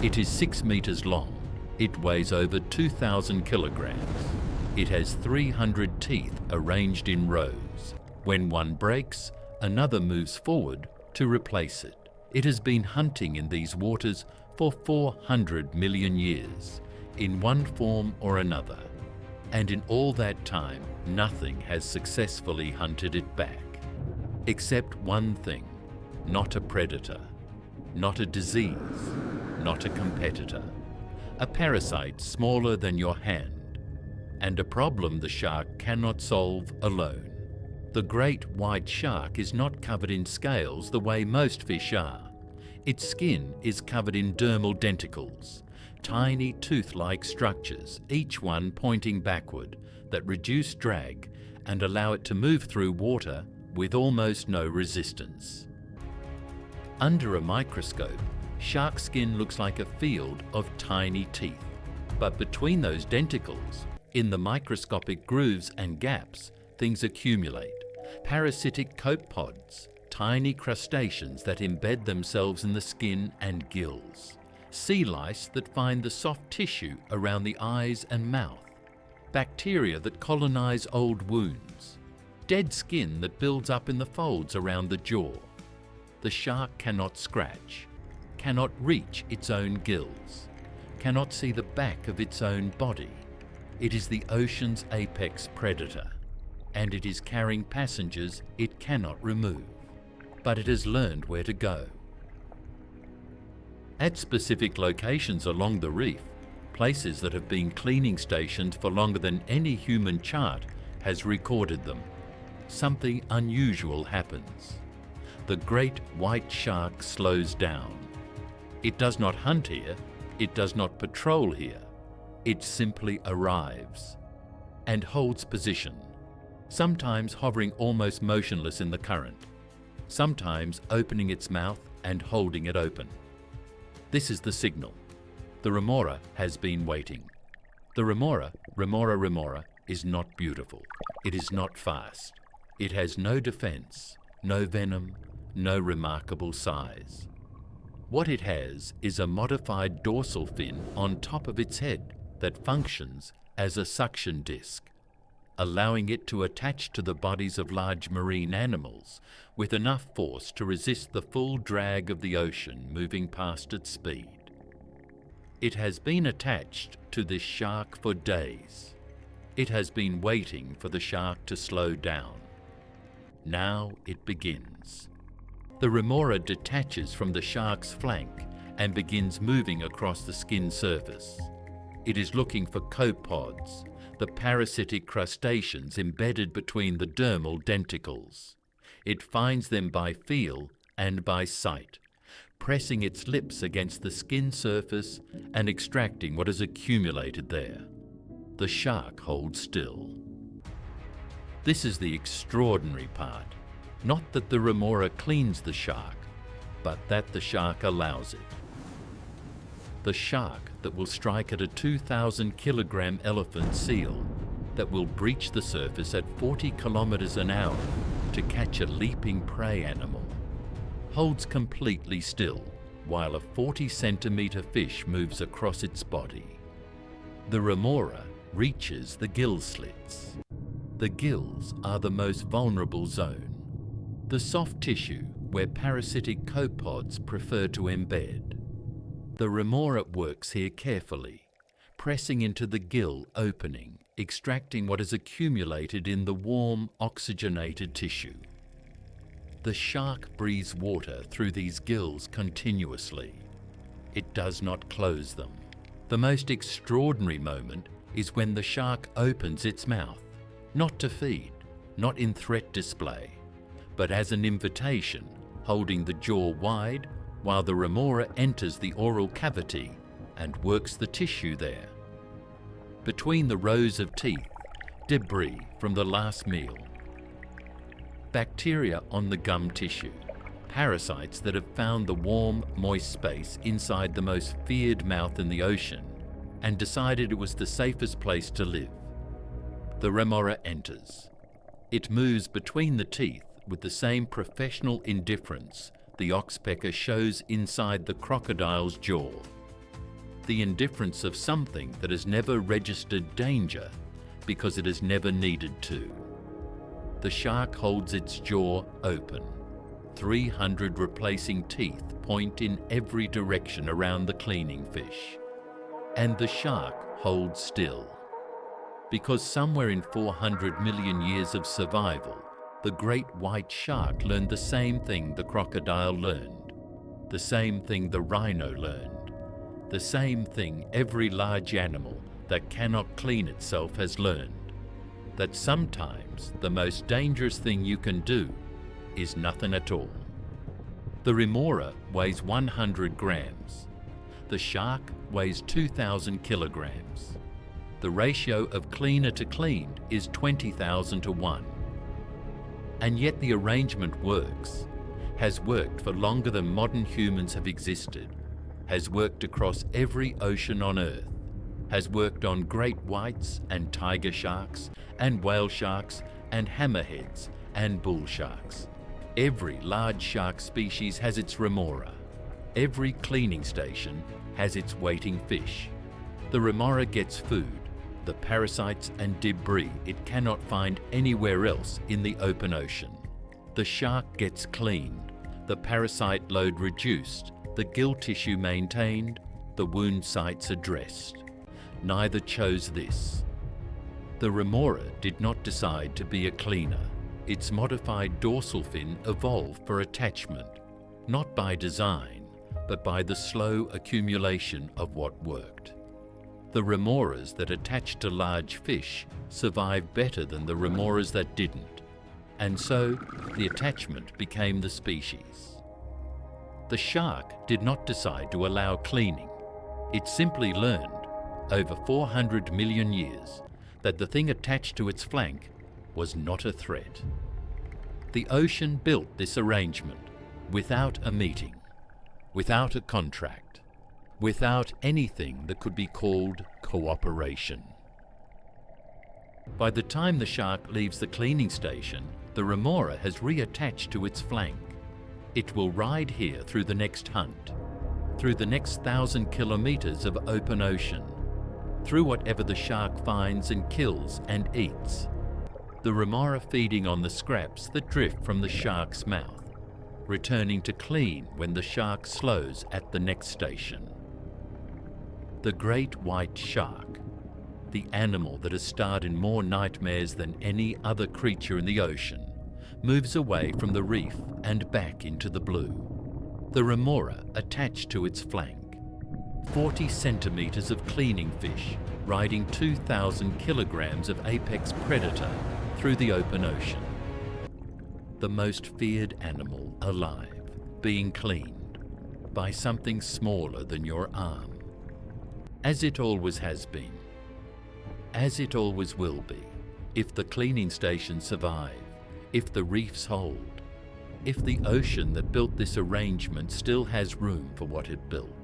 It is 6 meters long. It weighs over 2,000 kilograms. It has 300 teeth arranged in rows. When one breaks, another moves forward to replace it. It has been hunting in these waters for 400 million years, in one form or another. And in all that time, nothing has successfully hunted it back. Except one thing: not a predator, not a disease, not a competitor. A parasite smaller than your hand, and a problem the shark cannot solve alone. The great white shark is not covered in scales the way most fish are. Its skin is covered in dermal denticles, tiny tooth-like structures, each one pointing backward, that reduce drag and allow it to move through water with almost no resistance. Under a microscope, shark skin looks like a field of tiny teeth, but between those denticles, in the microscopic grooves and gaps, things accumulate. Parasitic copepods, tiny crustaceans that embed themselves in the skin and gills. Sea lice that find the soft tissue around the eyes and mouth. Bacteria that colonize old wounds. Dead skin that builds up in the folds around the jaw. The shark cannot scratch, cannot reach its own gills, cannot see the back of its own body. It is the ocean's apex predator, and it is carrying passengers it cannot remove. But it has learned where to go. At specific locations along the reef, places that have been cleaning stations for longer than any human chart has recorded them, something unusual happens. The great white shark slows down. It does not hunt here, it does not patrol here. It simply arrives and holds position, sometimes hovering almost motionless in the current, sometimes opening its mouth and holding it open. This is the signal. The remora has been waiting. The remora, is not beautiful. It is not fast. It has no defense, no venom, no remarkable size. What it has is a modified dorsal fin on top of its head that functions as a suction disc, allowing it to attach to the bodies of large marine animals with enough force to resist the full drag of the ocean moving past its speed. It has been attached to this shark for days. It has been waiting for the shark to slow down. Now it begins. The remora detaches from the shark's flank and begins moving across the skin surface. It is looking for copepods, the parasitic crustaceans embedded between the dermal denticles. It finds them by feel and by sight, pressing its lips against the skin surface and extracting what has accumulated there. The shark holds still. This is the extraordinary part. Not that the remora cleans the shark, but that the shark allows it. The shark that will strike at a 2,000 kilogram elephant seal that will breach the surface at 40 kilometers an hour to catch a leaping prey animal holds completely still while a 40 centimeter fish moves across its body. The remora reaches the gill slits. The gills are the most vulnerable zone, the soft tissue where parasitic copepods prefer to embed. The remora works here carefully, pressing into the gill opening, extracting what is accumulated in the warm, oxygenated tissue. The shark breathes water through these gills continuously. It does not close them. The most extraordinary moment is when the shark opens its mouth, not to feed, not in threat display, but as an invitation, holding the jaw wide while the remora enters the oral cavity and works the tissue there. Between the rows of teeth, debris from the last meal. Bacteria on the gum tissue, parasites that have found the warm, moist space inside the most feared mouth in the ocean and decided it was the safest place to live. The remora enters. It moves between the teeth with the same professional indifference the oxpecker shows inside the crocodile's jaw. the indifference of something that has never registered danger because it has never needed to. The shark holds its jaw open. 300 replacing teeth point in every direction around the cleaning fish. And the shark holds still. Because somewhere in 400 million years of survival, the great white shark learned the same thing the crocodile learned, the same thing the rhino learned, the same thing every large animal that cannot clean itself has learned, that sometimes the most dangerous thing you can do is nothing at all. The remora weighs 100 grams. The shark weighs 2,000 kilograms. The ratio of cleaner to cleaned is 20,000 to 1. And yet the arrangement works, has worked for longer than modern humans have existed, has worked across every ocean on Earth, has worked on great whites and tiger sharks and whale sharks and hammerheads and bull sharks. Every large shark species has its remora. Every cleaning station has its waiting fish. The remora gets food, the parasites and debris it cannot find anywhere else in the open ocean. The shark gets cleaned, the parasite load reduced, the gill tissue maintained, the wound sites addressed. Neither chose this. The remora did not decide to be a cleaner. Its modified dorsal fin evolved for attachment, not by design, but by the slow accumulation of what worked. The remoras that attached to large fish survived better than the remoras that didn't, and so the attachment became the species. The shark did not decide to allow cleaning. It simply learned, over 400 million years, that the thing attached to its flank was not a threat. The ocean built this arrangement without a meeting, without a contract, without anything that could be called cooperation. By the time the shark leaves the cleaning station, the remora has reattached to its flank. It will ride here through the next hunt, through the next 1,000 kilometers of open ocean, through whatever the shark finds and kills and eats. The remora feeding on the scraps that drift from the shark's mouth, returning to clean when the shark slows at the next station. The great white shark, the animal that has starred in more nightmares than any other creature in the ocean, moves away from the reef and back into the blue. The remora attached to its flank. 40 centimeters of cleaning fish riding 2,000 kilograms of apex predator through the open ocean. The most feared animal alive, being cleaned by something smaller than your arm. As it always has been, as it always will be, if the cleaning stations survive, if the reefs hold, if the ocean that built this arrangement still has room for what it built.